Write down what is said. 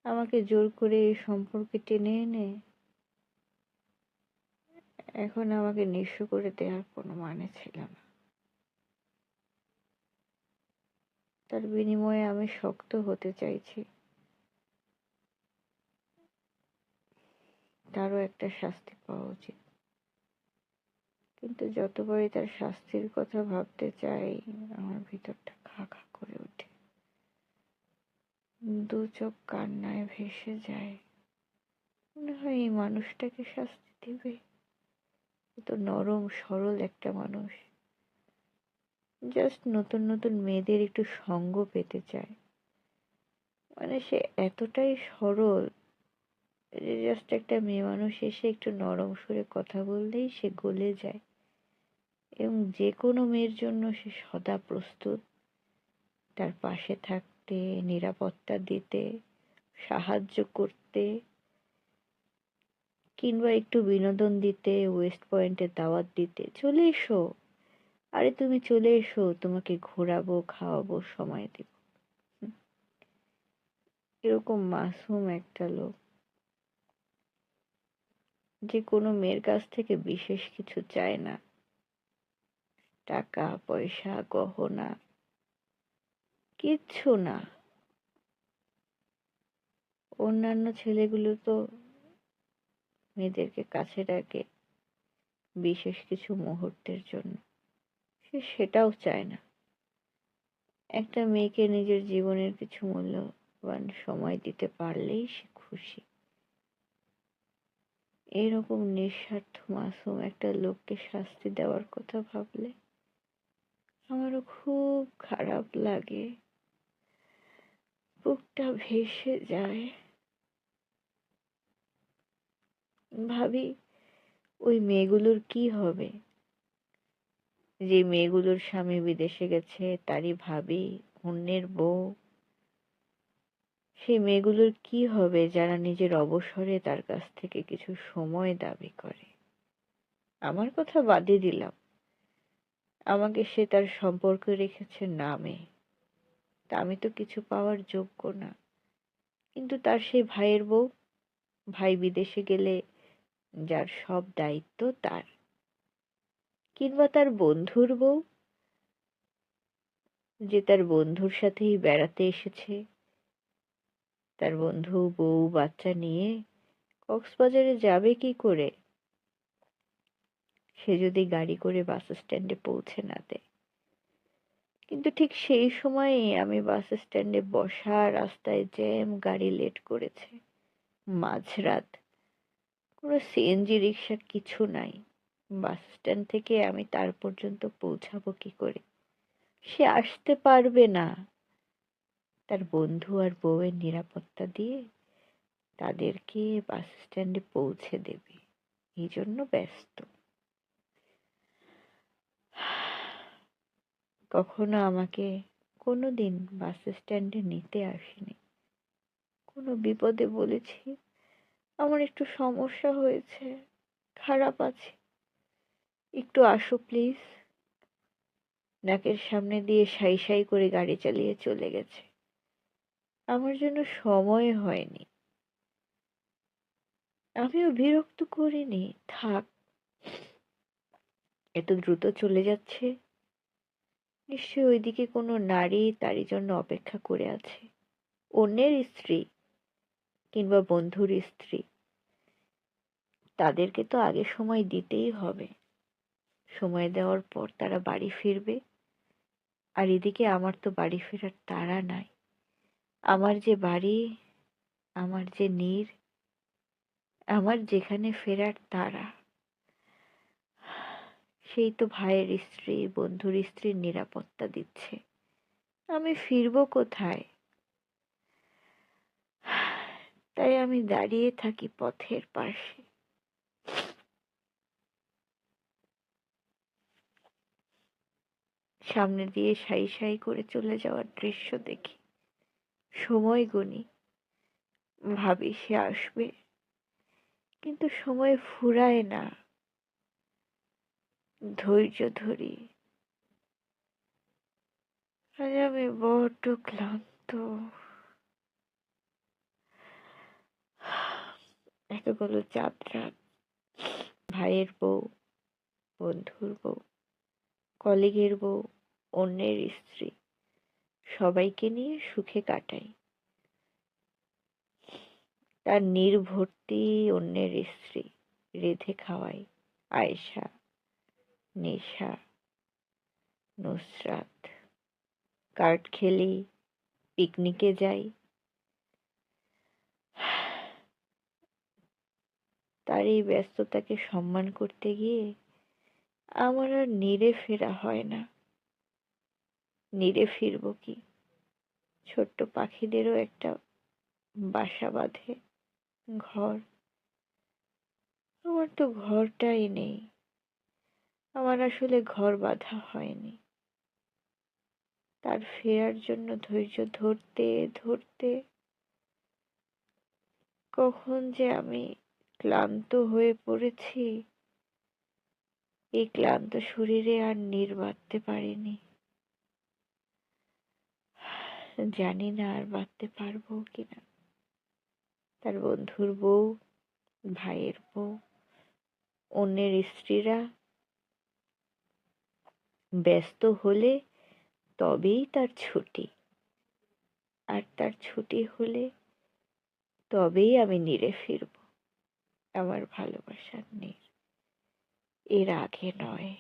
আমাকে জোর করে এই সম্পর্কে টেনে এনে এখন আমাকে নিঃস্ব করে দেওয়ার কোনো মানে ছিল না। তার বিনিময়ে আমি শক্ত হতে চাইছি। তারও একটা শাস্তি পাওয়া উচিত। কিন্তু যতবারই তার শাস্তির কথা ভাবতে চাই, আমার ভিতরটা খা খা করে ওঠে, দু চোখ কান্নায় ভেসে যায়। মনে হয় এই মানুষটাকে শাস্তি দিবে। এত নরম সরল একটা মানুষ, জাস্ট নতুন নতুন মেয়েদের একটু সঙ্গ পেতে চায়। মানে সে এতটাই সরল যে জাস্ট একটা মেয়ে মানুষ এসে একটু নরম সুরে কথা বললেই সে গলে যায়, এবং যে কোনো মেয়ের জন্য সে সদা প্রস্তুত তার পাশে থাকতে, নিরাপত্তা দিতে, সাহায্য করতে, কিংবা একটু বিনোদন দিতে, ওয়েস্ট পয়েন্টে দাওয়াত দিতে, চলে এসো, আরে তুমি চলে এসো, তোমাকে ঘোরাবো, খাওয়াবো, সময় দেব। হুম, এরকম মাসুম একটা লোক যে কোনো মেয়ের কাছ থেকে বিশেষ কিছু চায় না, টাকা পয়সা গহনা কিচ্ছু না। অন্যান্য ছেলেগুলো তো মেয়েদেরকে কাছে ডাকে বিশেষ কিছু মুহূর্তের জন্য, সে সেটাও চায় না। একটা মেয়েকে নিজের জীবনের কিছু মূল্যবান সময় দিতে পারলেই সে খুশি। এরকম নিঃস্বার্থ মাসুম একটা লোককে শাস্তি দেওয়ার কথা ভাবলে আমারও খুব খারাপ লাগে, বুকটা ভেসে যায়। ভাবি ওই মেয়েগুলোর কি হবে, যে মেয়েগুলোর স্বামী বিদেশে গেছে, তারই ভাবি, অন্যের বউ। সেই মেয়েগুলোর কি হবে যারা নিজের অবসরে তার কাছ থেকে কিছু সময় দাবি করে। আমার কথা বাদই দিলাম, আমাকে সে তার সম্পর্ক রেখেছে নামে, তা আমি তো কিছু পাওয়ার যোগ্য না। কিন্তু তার সেই ভাইয়ের বউ, ভাই বিদেশে গেলে যার সব দায়িত্ব তার, কিংবা তার বন্ধুর বউ, যে তার বন্ধুর সাথেই বেড়াতে এসেছে, তার বন্ধু বউ বাচ্চা নিয়ে কক্সবাজারে যাবে কি করে, সে যদি গাড়ি করে বাস স্ট্যান্ডে পৌঁছে না দেয়। কিন্তু ঠিক সেই সময়েই আমি বাস স্ট্যান্ডে বসা, রাস্তায় জ্যাম, গাড়ি লেট করেছে, মাঝরাত, কোনো সিএনজি রিক্সা কিছু নাই। বাস স্ট্যান্ড থেকে আমি তার পর্যন্ত পৌঁছাবো কি করে? সে আসতে পারবে না। তার বন্ধু আর বউয়ের নিরাপত্তা দিয়ে তাদেরকে বাস স্ট্যান্ডে পৌঁছে দেবে, এই জন্য ব্যস্ত। কখনো আমাকে কোনোদিন বাস স্ট্যান্ডে নিতে আসেনি। কোনো বিপদে বলেছি আমার একটু সমস্যা হয়েছে, খারাপ আছি, একটু আসো প্লিজ, নাকের সামনে দিয়ে সাই সাই করে গাড়ি চালিয়ে চলে গেছে। আমার জন্য সময় হয়নি। আমিও বিরক্ত করিনি, থাক, এত দ্রুত চলে যাচ্ছে, নিশ্চয়ই ওইদিকে কোনো নারী তারই জন্য অপেক্ষা করে আছে, অন্যের স্ত্রী কিংবা বন্ধুর স্ত্রী। তাদেরকে তো আগে সময় দিতেই হবে, সময় দেওয়ার পর তারা বাড়ি ফিরবে। আর এদিকে আমার তো বাড়ি ফেরার তাড়া নাই। আমার যে বাড়ি, আমার যে নীড়, আমার যেখানে ফেরার তাড়া, সেই তো ভাইয়ের স্ত্রী, বন্ধুর স্ত্রীর নিরাপত্তা দিচ্ছে। আমি ফিরবো কোথায়? তাই আমি দাঁড়িয়ে থাকি পথের পাশে, সামনে দিয়ে সাই সাই করে চলে যাওয়ার দৃশ্য দেখি, সময় গুনি, ভাবি সে আসবে, কিন্তু সময় ফুরায় না। ধৈর্য ধরি। আজ আমি বড্ড ক্লান্ত। এতগুলো চাঁদ রাত, ভাইয়ের বউ, বন্ধুর বউ, কলিগের বউ, অন্যের স্ত্রী, সবাইকে নিয়ে সুখে কাটাই। তার নির্ভর্তি অন্যের স্ত্রী, রেঁধে খাওয়াই। আয়েশা, নেশা, নুসরাত, কার্ড খেলি, পিকনিকে যাই। তার এই ব্যস্ততাকে সম্মান করতে গিয়ে আমার আর নিরে ফেরা হয় না। নিরে ফিরবো কি? ছোট্ট পাখিদেরও একটা বাসা বাঁধে, ঘর। আমার তো ঘরটাই নেই। আমার আসলে ঘর বাঁধা হয়নি। তার ফেরার জন্য ধৈর্য ধরতে ধরতে কখন যে আমি ক্লান্ত হয়ে পড়েছি, এই ক্লান্ত শরীরে আর নীড় বাঁধতে পারিনি। জানি না আর বাঁধতে পারবো কিনা। তার বন্ধুর বউ, ভাইয়ের বউ, অন্যের স্ত্রীরা ব্যস্ত হলে তবেই তার ছুটি, আর তার ছুটি হলে তবেই আমি নিরে ফিরব। আমার ভালোবাসার নীড়, এর আগে নয়।